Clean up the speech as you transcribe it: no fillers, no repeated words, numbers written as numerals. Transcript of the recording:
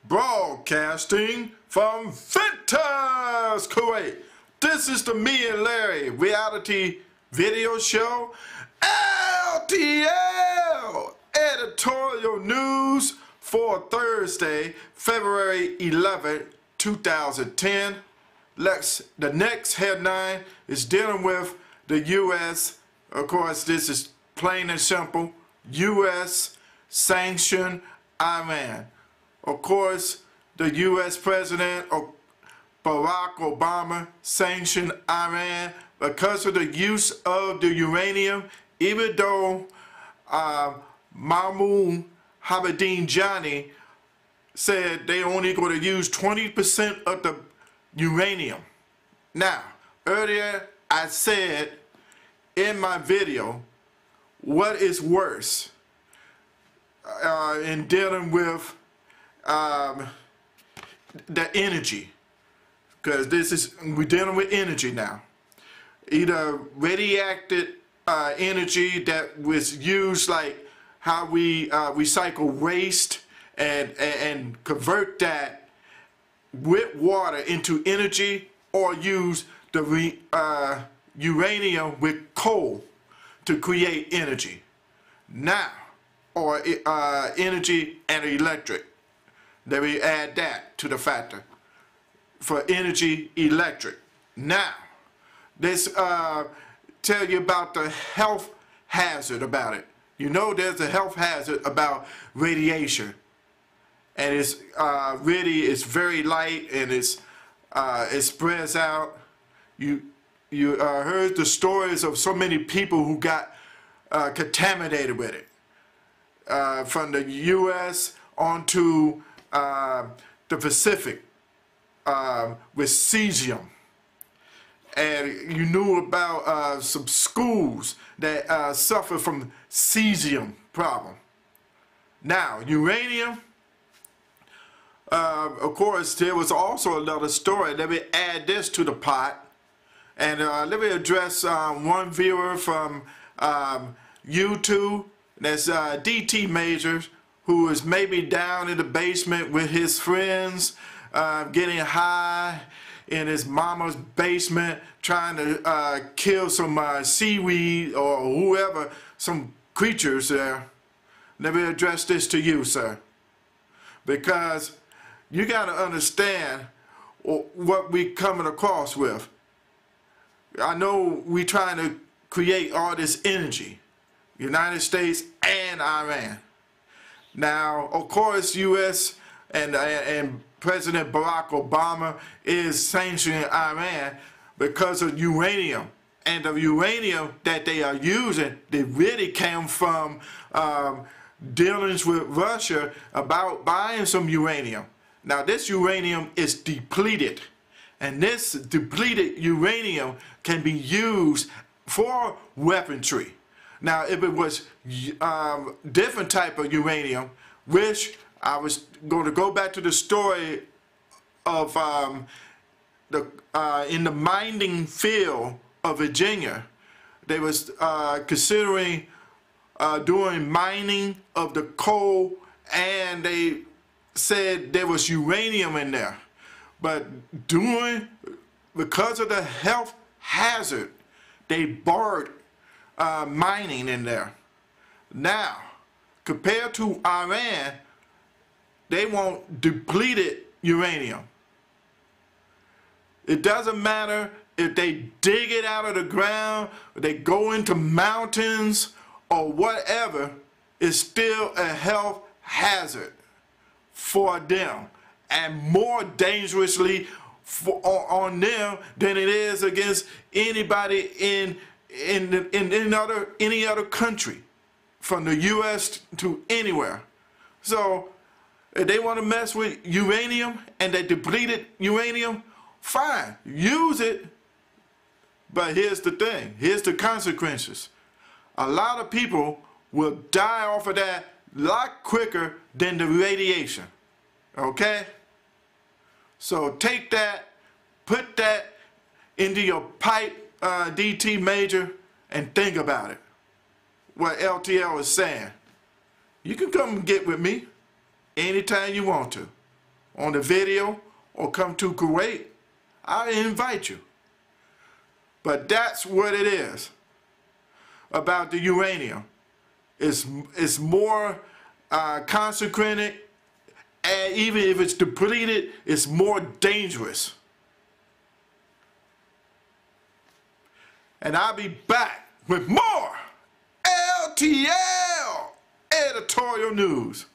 Broadcasting from Ventas, Kuwait. This is the Me and Larry reality video show, LTL editorial news for Thursday, February 11th, 2010. The next headline is dealing with the U.S. Of course, this is plain and simple. U.S. sanctioned Iran. Of course, the U.S. President Barack Obama sanctioned Iran because of the use of the uranium, even though Mahmoud Ahmadinejad said they only going to use 20% of the uranium. Now, earlier I said in my video, what is worse in dealing with the energy, because we're dealing with energy now. Either radioactive energy that was used, like how we recycle waste and convert that with water into energy, or use the uranium with coal to create energy. Now, or energy and electric. Then we add that to the factor for energy electric. Now, let's tell you about the health hazard about it. You know there's a health hazard about radiation. And it's it's very light, and it spreads out. You heard the stories of so many people who got contaminated with it. From the U.S. onto the Pacific with cesium. And you knew about some schools that suffer from cesium problem. Now, uranium, of course, there was also another story. Let me add this to the pot. And let me address one viewer from YouTube. That's dtmajors, who is maybe down in the basement with his friends, getting high in his mama's basement, trying to kill some seaweed or whoever, some creatures there. Let me address this to you, sir, because you got to understand what we coming across with. I know we trying to create all this energy, United States and Iran. Now, of course, U.S. and President Barack Obama is sanctioning Iran because of uranium. And the uranium that they are using, they really came from dealings with Russia about buying some uranium. Now, this uranium is depleted. And this depleted uranium can be used for weaponry. Now, if it was different type of uranium, which I was going to go back to the story of in the mining field of Virginia, they was considering doing mining of the coal, and they said there was uranium in there. But because of the health hazard, they barred mining in there. Now, compared to Iran, they want depleted uranium. It doesn't matter if they dig it out of the ground, or they go into mountains, or whatever, it's still a health hazard for them, and more dangerously on them than it is against anybody in any other country, from the U.S. to anywhere. So if they want to mess with uranium and they depleted uranium, fine, use it. But here's the thing, here's the consequences. A lot of people will die off of that a lot quicker than the radiation. Okay? So take that, put that into your pipe, DT major, and think about it. What LTL is saying. You can come and get with me anytime you want to. on the video or come to Kuwait, I invite you. But that's what it is about the uranium. It's more concentrated, and even if it's depleted, it's more dangerous. And I'll be back with more LTL editorial news.